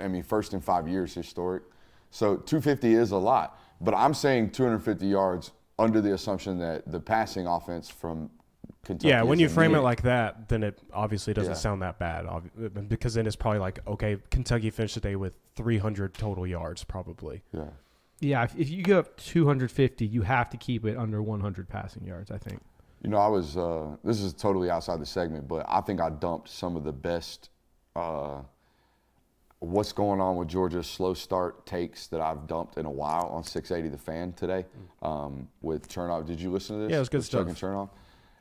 mean, first in 5 years, historic. So 250 is a lot. But I'm saying 250 yards under the assumption that the passing offense from Kentucky. Yeah, when you frame it like that, then it obviously doesn't sound that bad. Because then it's probably like, okay, Kentucky finished the day with 300 total yards probably. Yeah. Yeah, if you go up 250, you have to keep it under 100 passing yards, I think. I was this is totally outside the segment, but I think I dumped some of the best what's going on with Georgia's slow start takes that I've dumped in a while on 680 The Fan today with Chernoff. Did you listen to this? Yeah, it was good stuff. Chuck and Chernoff.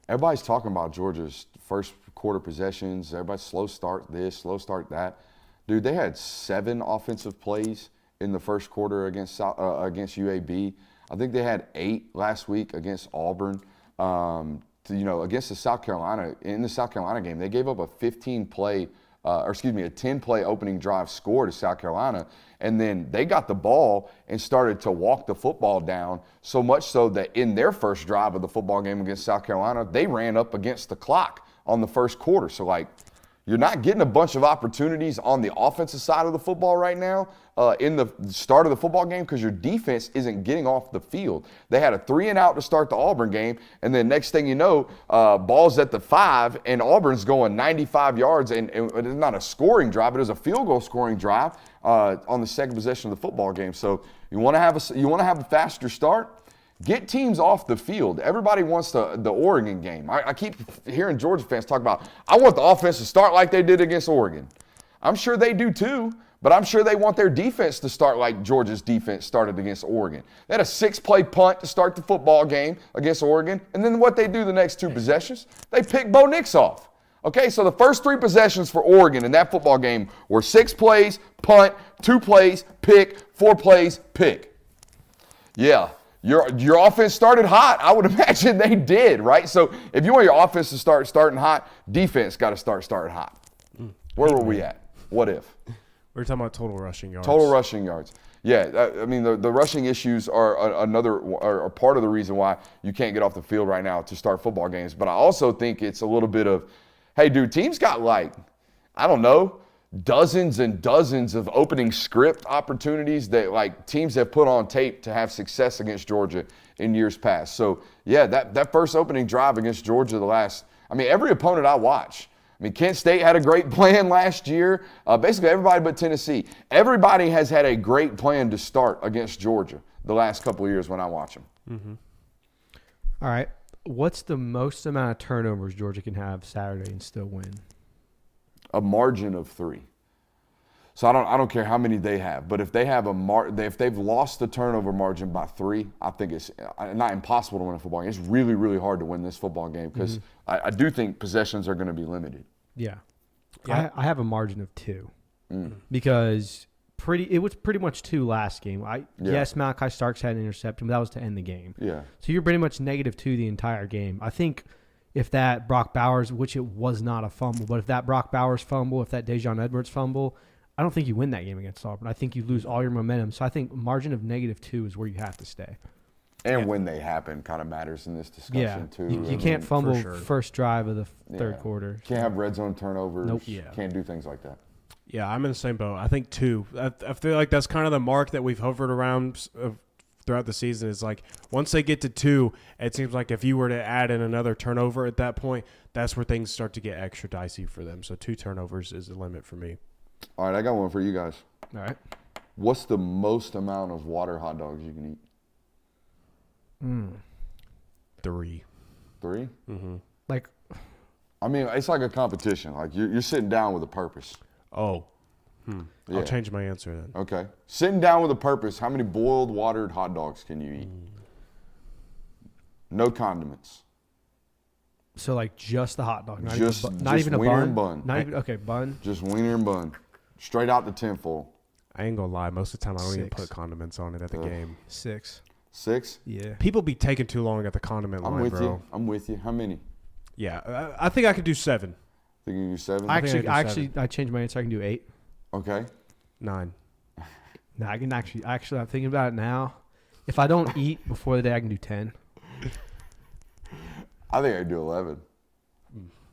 Everybody's talking about Georgia's first quarter possessions. Everybody's slow start this, slow start that. Dude, they had 7 offensive plays in the first quarter against UAB. I think they had 8 last week against Auburn. Against the South Carolina, in the South Carolina game, they gave up a 10-play opening drive score to South Carolina, and then they got the ball and started to walk the football down, so much so that in their first drive of the football game against South Carolina, they ran up against the clock on the first quarter. So, you're not getting a bunch of opportunities on the offensive side of the football right now in the start of the football game because your defense isn't getting off the field. They had a 3-and-out to start the Auburn game, and then next thing you know, ball's at the 5, and Auburn's going 95 yards, and it's not a scoring drive, it was a field goal scoring drive on the second possession of the football game. So you want to have a faster start? Get teams off the field. Everybody wants the Oregon game. I keep hearing Georgia fans talk about, I want the offense to start like they did against Oregon. I'm sure they do too, but I'm sure they want their defense to start like Georgia's defense started against Oregon. They had a 6-play punt to start the football game against Oregon, and then what they do the next 2 possessions, they pick Bo Nix off. Okay, so the first 3 possessions for Oregon in that football game were 6 plays, punt, 2 plays, pick, 4 plays, pick. Yeah. Your offense started hot. I would imagine they did, right? So if you want your offense to start starting hot, defense got to start starting hot. Where were we at? What if? We were talking about total rushing yards. Total rushing yards. Yeah, I mean, the rushing issues are are part of the reason why you can't get off the field right now to start football games. But I also think it's a little bit of, hey, dude, teams got dozens and dozens of opening script opportunities that teams have put on tape to have success against Georgia in years past. So yeah, that first opening drive against Georgia every opponent I watch. Kent State had a great plan last year. Basically everybody but Tennessee. Everybody has had a great plan to start against Georgia the last couple of years when I watch them. Mm-hmm. All right. What's the most amount of turnovers Georgia can have Saturday and still win? A margin of 3. So I don't care how many they have, but if they have if they've lost the turnover margin by 3, I think it's not impossible to win a football game. It's really, really hard to win this football game because I do think possessions are going to be limited. Yeah. I have a margin of 2 because it was pretty much 2 last game. Yes, Malachi Starks had an interception, but that was to end the game. Yeah. So you're pretty much -2 the entire game. I think if that Brock Bowers, which it was not a fumble, but if that Brock Bowers fumble, if that Dejon Edwards fumble, I don't think you win that game against Auburn. I think you lose all your momentum. So I think margin of -2 is where you have to stay. And when they happen kind of matters in this discussion, too. You can't fumble sure. first drive of the third quarter. Can't have red zone turnovers. Nope. Yeah. Can't do things like that. Yeah, I'm in the same boat. I think 2. I feel like that's kind of the mark that we've hovered around throughout the season. Is like once they get to 2, it seems like if you were to add in another turnover at that point, that's where things start to get extra dicey for them. So 2 turnovers is the limit for me. All right, I got one for you guys. All right. What's the most amount of water hot dogs you can eat? 3. 3? Mm-hmm. Like, I mean, it's like a competition. Like you're sitting down with a purpose. Oh. Yeah. I'll change my answer then. Okay. Sitting down with a purpose, how many boiled watered hot dogs can you eat? No condiments. so like just the hot dog, not Just- even, not just even a wiener bun. and bun. Not even bun. Just wiener and bun. Straight out the tinfoil. I ain't gonna lie. Most of the time, I don't even 6. put condiments on it at the game. 6. 6? Yeah. People be taking too long at the condiment I'm line, with bro. you. I'm with you. How many? Yeah, I think I could do 7, Think you can do 7? I think I do I changed my answer. I can do 8. Okay. 9. No, I can actually. I'm thinking about it now. If I don't eat before the day, I can do 10. I think I'd do 11.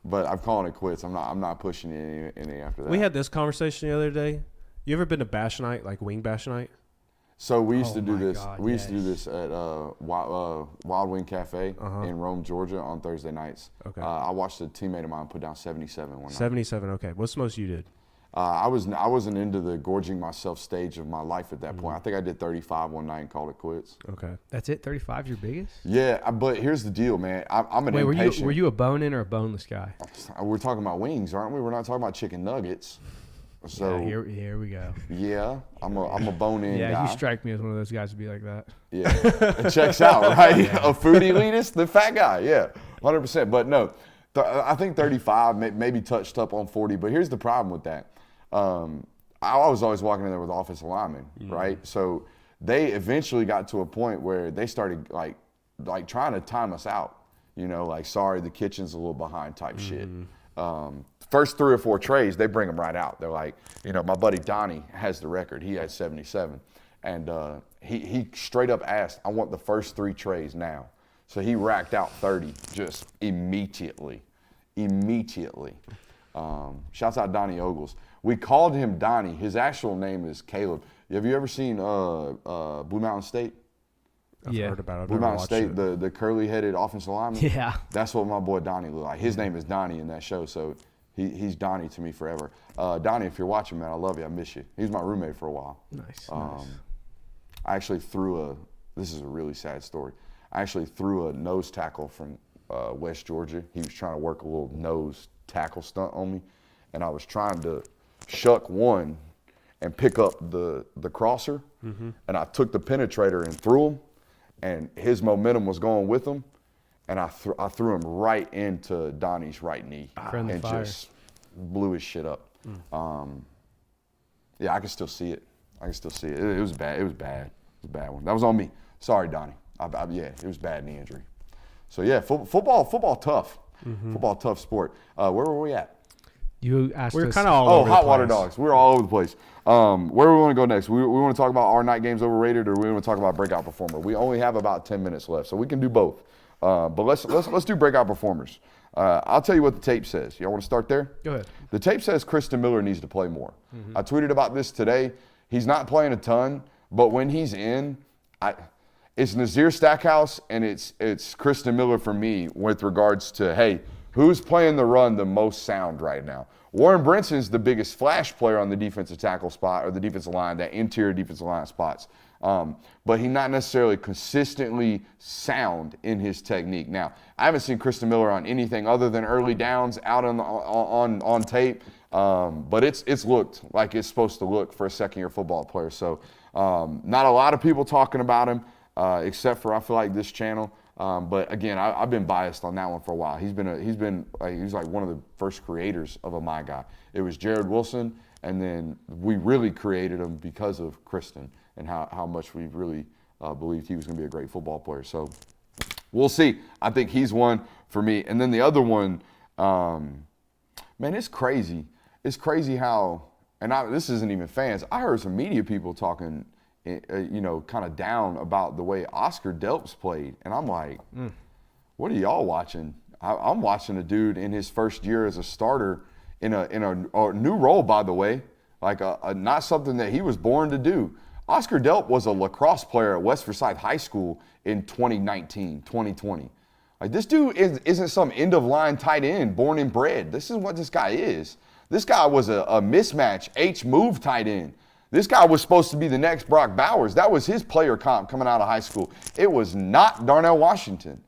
But I'm calling it quits. I'm not pushing any after that. We had this conversation the other day. You ever been to Bash Night, like Wing Bash Night? So we used Oh to do my this. God, we used to do yes. this at Wild Wing Cafe in Rome, Georgia, on Thursday nights. Okay. I watched a teammate of mine put down 77 one night. 77. Okay. What's the most you did? I wasn't into the gorging myself stage of my life at that point. I think I did 35 one night and called it quits. Okay. That's it. 35 your biggest. Yeah, but here's the deal, man. I'm an Wait, impatient. were you a bone-in or a boneless guy? We're talking about wings, aren't we? We're not talking about chicken nuggets. So yeah, here we go. yeah, I'm a bone-in Yeah, guy. you strike me as one of those guys to be like that. Yeah, it checks out, right? A foodie elitist, the fat guy, yeah, 100%. But no, I think 35, maybe touched up on 40. But here's the problem with that. I was always walking in there with offensive linemen, right? So they eventually got to a point where they started like trying to time us out. You know, like, sorry, the kitchen's a little behind type shit. First 3 or 4 trays, they bring them right out. They're like, you know, my buddy Donnie has the record. He had 77. And he straight up asked, I want the first 3 trays now. So he racked out 30 just immediately. Shouts out Donnie Ogles. We called him Donnie. His actual name is Caleb. Have you ever seen Blue Mountain State? I've heard about it. I've Blue never Mountain watched State, it. the curly-headed offensive lineman? Yeah. That's what my boy Donnie looked like. His name is Donnie in that show, so he's Donnie to me forever. Donnie, if you're watching, man, I love you. I miss you. He was my roommate for a while. Nice. I actually this is a really sad story. I actually threw a nose tackle from West Georgia. He was trying to work a little nose tackle stunt on me, and I was trying to shuck one and pick up the crosser, and I took the penetrator and threw him, and his momentum was going with him, and I threw him right into Donnie's right knee Friendly and fire. just blew his shit up. Yeah, I can still see it. It was bad. It was bad. It was a bad one. That was on me. Sorry, Donnie. Yeah, it was bad knee injury. So yeah, football tough. Football tough sport. Where were we at? You asked We're us. kind of all over the hot water place. dogs. We're all over the place. Where do we want to go next? We want to talk about our night games overrated, or we want to talk about breakout performer. We only have about 10 minutes left, so we can do both. But let's do breakout performers. I'll tell you what the tape says. Y'all want to start there? Go ahead. The tape says Kristen Miller needs to play more. I tweeted about this today. He's not playing a ton, but when he's in, it's Nazir Stackhouse and it's Kristen Miller for me with regards to, hey, who's playing the run the most sound right now? Warren Brinson's the biggest flash player on the defensive tackle spot or the defensive line, that interior defensive line spots. But he's not necessarily consistently sound in his technique. Now, I haven't seen Kristen Miller on anything other than early downs out on tape, but it's looked like it's supposed to look for a second-year football player. So not a lot of people talking about him, except for I feel like this channel. But again, I've been biased on that one for a while. He's like one of the first creators of a My Guy. It was Jared Wilson, and then we really created him because of Kristen and how much we really believed he was going to be a great football player. So we'll see. I think he's one for me. And then the other one, man, it's crazy. It's crazy how, and this isn't even fans. I heard some media people talking, kind of down about the way Oscar Delps played. And I'm like, what are y'all watching? I'm watching a dude in his first year as a starter in a new role, by the way, like not something that he was born to do. Oscar Delp was a lacrosse player at West Forsyth High School in 2019, 2020. Like, this dude isn't some end-of-line tight end born and bred. This is what this guy is. This guy was a mismatch H-move tight end. This guy was supposed to be the next Brock Bowers. That was his player comp coming out of high school. It was not Darnell Washington.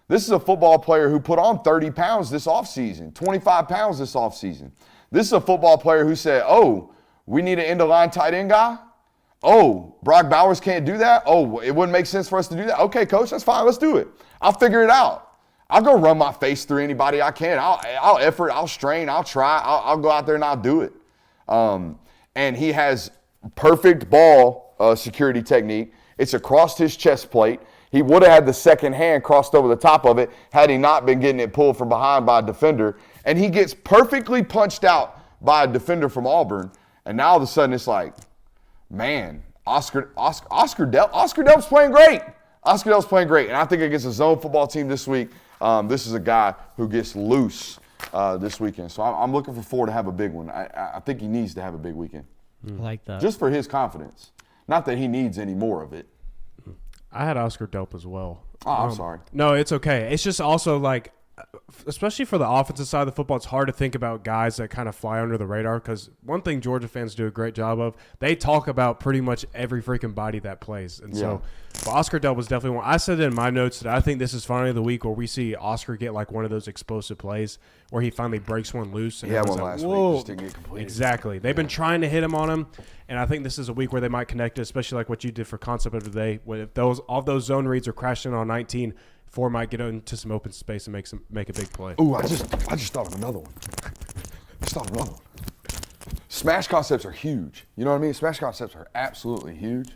This is a football player who put on 30 pounds this offseason, 25 pounds this offseason. This is a football player who said, oh, we need an end-of-line tight end guy? Oh, Brock Bowers can't do that? Oh, it wouldn't make sense for us to do that? Okay, coach, that's fine. Let's do it. I'll figure it out. I'll go run my face through anybody I can. I'll effort, I'll strain, I'll try. I'll go out there and I'll do it. And he has perfect ball security technique. It's across his chest plate. He would have had the second hand crossed over the top of it had he not been getting it pulled from behind by a defender. And he gets perfectly punched out by a defender from Auburn. And now all of a sudden it's like, man, Oscar Delp's playing great. Oscar Delp's playing great. And I think against a zone football team this week, this is a guy who gets loose this weekend. So I'm looking for Ford to have a big one. I think he needs to have a big weekend. I like that. Just for his confidence. Not that he needs any more of it. I had Oscar Delp as well. Oh, I'm sorry. No, it's okay. It's just also like, especially for the offensive side of the football, it's hard to think about guys that kind of fly under the radar because one thing Georgia fans do a great job of, they talk about pretty much every freaking body that plays. And so Oscar Delp was definitely one. I said in my notes that I think this is finally the week where we see Oscar get like one of those explosive plays where he finally breaks one loose. And he had one like, last week, just didn't get completed. Exactly. They've been trying to hit him on him, and I think this is a week where they might connect, especially like what you did for concept of today. When if all those zone reads are crashing on 19, Four might get into some open space and make a big play. Ooh, I just thought of another one. Smash concepts are huge. You know what I mean? Smash concepts are absolutely huge.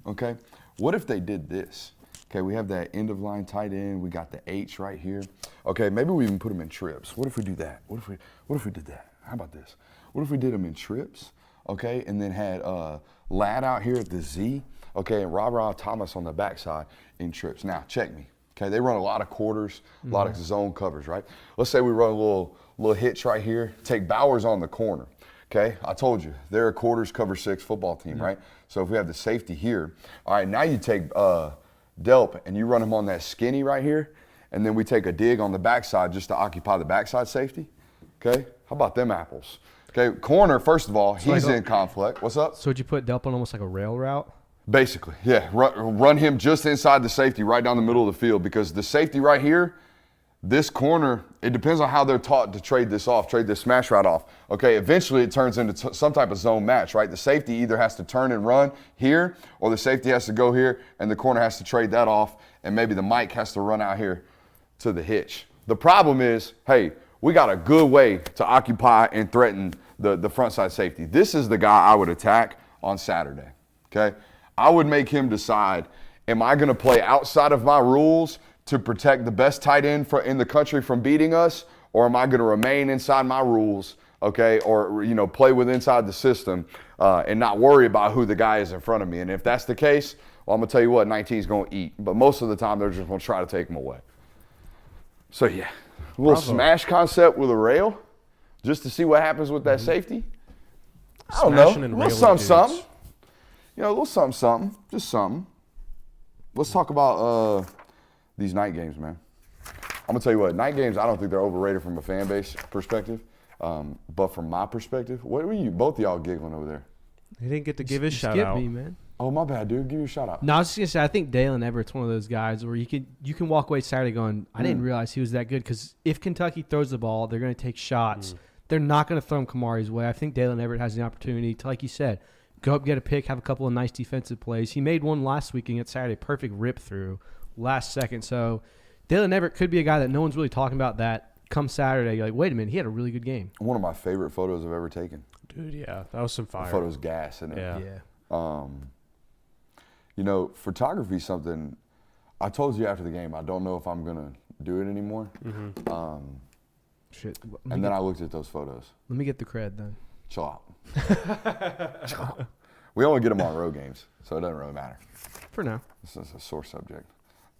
Okay? What if they did this? Okay, we have that end of line tight end. We got the H right here. Okay, maybe we even put them in trips. What if we do that? What if we did that? How about this? What if we did them in trips? Okay, and then had Ladd out here at the Z. Okay, and Rob Thomas on the backside in trips. Now, check me. Okay, they run a lot of quarters, a lot of zone covers, right? Let's say we run a little hitch right here. Take Bowers on the corner. Okay, I told you, they're a quarters cover 6 football team, right? So if we have the safety here, all right, now you take Delp and you run him on that skinny right here, and then we take a dig on the backside just to occupy the backside safety. Okay, how about them apples? Okay, corner, first of all, he's in conflict. What's up? So would you put Delp on almost like a rail route? Basically, yeah. Run him just inside the safety, right down the middle of the field, because the safety right here, this corner, it depends on how they're taught to trade this smash route off. Okay, eventually it turns into some type of zone match, right? The safety either has to turn and run here, or the safety has to go here, and the corner has to trade that off, and maybe the Mike has to run out here to the hitch. The problem is, hey, we got a good way to occupy and threaten the front side safety. This is the guy I would attack on Saturday, okay? I would make him decide, am I going to play outside of my rules to protect the best tight end in the country from beating us, or am I going to remain inside my rules, okay, or play with inside the system and not worry about who the guy is in front of me? And if that's the case, well, I'm going to tell you what, 19 is going to eat. But most of the time, they're just going to try to take him away. So, yeah, a little smash concept with a rail just to see what happens with that safety. I don't know, a little something. A little something, just something. Let's talk about these night games, man. I'm going to tell you what, night games, I don't think they're overrated from a fan base perspective. But from my perspective, what were you, both of y'all giggling over there? He didn't get to give his shout Skip out. me, man. Oh, my bad, dude. Give you a shout out. No, I was just going to say, I think Dalen Everett's one of those guys where you can walk away Saturday going, I didn't realize he was that good, because if Kentucky throws the ball, they're going to take shots. They're not going to throw him Kamari's way. I think Dalen Everett has the opportunity to, like you said, go up, get a pick, have a couple of nice defensive plays. He made one last week against Saturday, perfect rip through last second. So Dalen Everett could be a guy that no one's really talking about that come Saturday. You're like, wait a minute, he had a really good game. One of my favorite photos I've ever taken. Dude, yeah, that was some fire. The photo's gas, isn't it? Yeah. Photography is something, I told you after the game, I don't know if I'm going to do it anymore. Shit. And then I looked at those photos. Let me get the cred then. Chill out. Chill out. We only get them on road games, so it doesn't really matter. For now. This is a sore subject.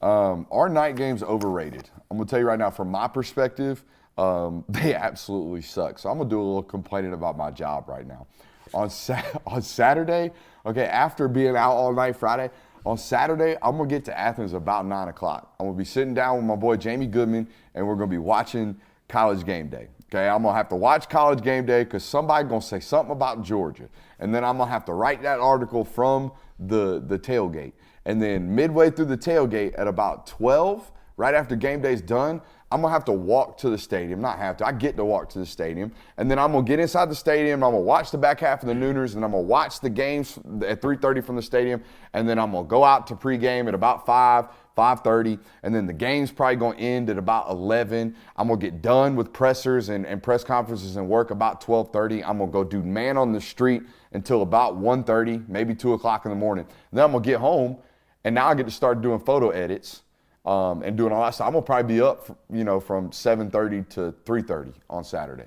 Are night games overrated? I'm going to tell you right now, from my perspective, they absolutely suck. So I'm going to do a little complaining about my job right now. On Saturday, okay, after being out all night Friday, on Saturday, I'm going to get to Athens about 9 o'clock. I'm going to be sitting down with my boy Jamie Goodman, and we're going to be watching College Game Day. Okay, I'm going to have to watch College Game Day because somebody's going to say something about Georgia. And then I'm going to have to write that article from the tailgate. And then midway through the tailgate at about 12, right after game day's done, I'm going to have to walk to the stadium. Not have to. I get to walk to the stadium. And then I'm going to get inside the stadium. I'm going to watch the back half of the Nooners. And I'm going to watch the games at 3:30 from the stadium. And then I'm going to go out to pregame at about 5:30. And then the game's probably going to end at about 11. I'm going to get done with pressers and press conferences and work about 12:30. I'm going to go do man on the street until about 1:30, maybe 2 o'clock in the morning. And then I'm going to get home. And now I get to start doing photo edits and doing all that stuff. I'm going to probably be up, from 7:30 to 3:30 on Saturday.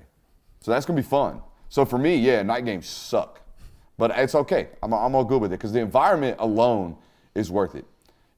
So that's going to be fun. So for me, yeah, night games suck. But it's okay. I'm all good with it because the environment alone is worth it.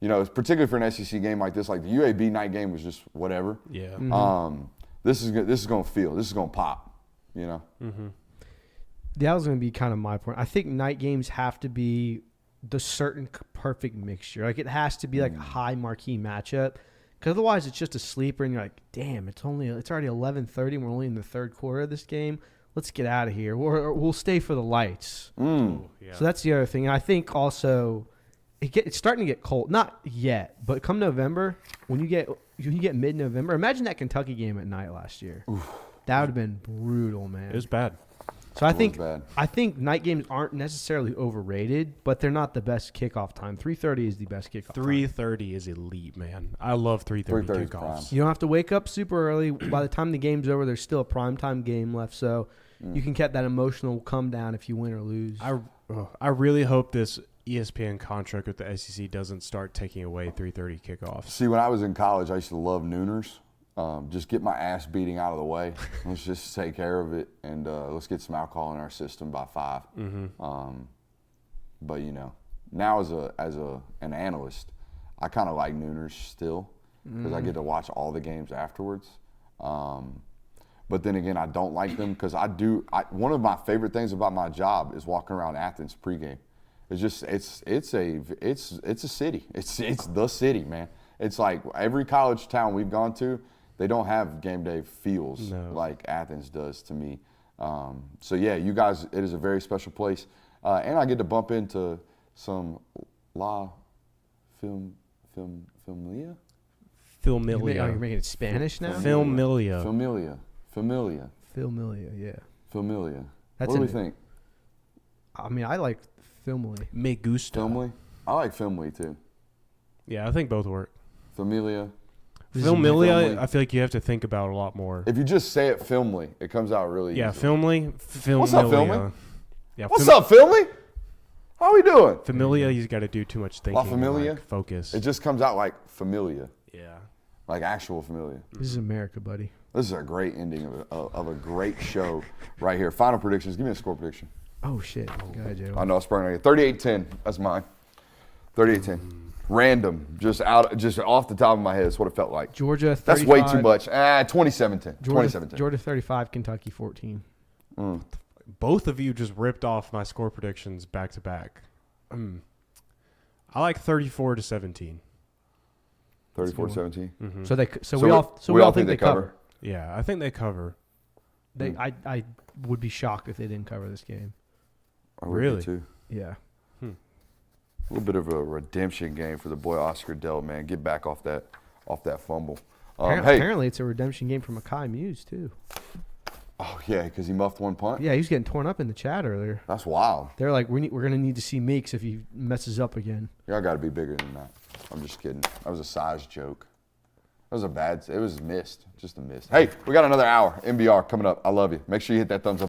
Particularly for an SEC game like this, like the UAB night game was just whatever. Yeah. Mm-hmm. This is going to feel. This is going to pop, That was going to be kind of my point. I think night games have to be the certain perfect mixture. Like it has to be like a high marquee matchup, because otherwise it's just a sleeper and you're like, damn, it's already 11:30 and we're only in the third quarter of this game. Let's get out of here. Or we'll stay for the lights. Ooh, yeah. So that's the other thing. And I think also it's starting to get cold. Not yet, but come November, when you get mid-November, imagine that Kentucky game at night last year. Oof. That would have been brutal, man. It was bad. So I think night games aren't necessarily overrated, but they're not the best kickoff time. 3:30 is the best kickoff time. 3:30 is elite, man. I love 3:30 3:30 is kickoffs. You don't have to wake up super early. By the time the game's over, there's still a primetime game left, so you can get that emotional come down if you win or lose. I really hope this ESPN contract with the SEC doesn't start taking away 3:30 kickoffs. See, when I was in college, I used to love Nooners. Just get my ass beating out of the way. Let's just take care of it, and let's get some alcohol in our system by 5. But now as an analyst, I kind of like Nooners still because I get to watch all the games afterwards. But then again, I don't like them because one of my favorite things about my job is walking around Athens pregame. It's just it's a city. It's the city, man. It's like every college town we've gone to, they don't have game day feels like Athens does to me. So yeah, you guys, it is a very special place, and I get to bump into some La Familia. You're making it Spanish now? Familia. Familia, yeah. Familia. That's What do we think? I mean, I like Familia. Me gusta. Family? I like Family too. Yeah, I think both work. Familia. Familia, Family. I feel like you have to think about a lot more. If you just say it Family, it comes out really easy. Familia. What's up, Family? Yeah, What's up, Family? How we doing? Familia, you got to do too much thinking. La Familia? Like, focus. It just comes out like Familia, Yeah. like actual Familia. This is America, buddy. This is a great ending of a great show right here. Final predictions. Give me a score prediction. Oh, shit. Go ahead, Jay. I know I sprung on you. 38-10. That's mine. 38-10. Random. Just off the top of my head. That's what it felt like. Georgia 35. That's way too much. 27-10. 27-10. Georgia 35, Kentucky 14. Both of you just ripped off my score predictions back to back. I like 34-17. 34-17. So we all think they cover. Yeah, I think they cover. I would be shocked if they didn't cover this game. I would be Really? too. Yeah. A little bit of a redemption game for the boy Oscar Dell, man. Get back off that fumble. Apparently, it's a redemption game for Mekhi Muse too. Oh yeah, because he muffed one punt. Yeah, he was getting torn up in the chat earlier. That's wild. They're like, we're gonna need to see Meeks if he messes up again. Y'all got to be bigger than that. I'm just kidding. That was a size joke. It was missed. Just a miss. Hey, we got another hour. NBR coming up. I love you. Make sure you hit that thumbs up.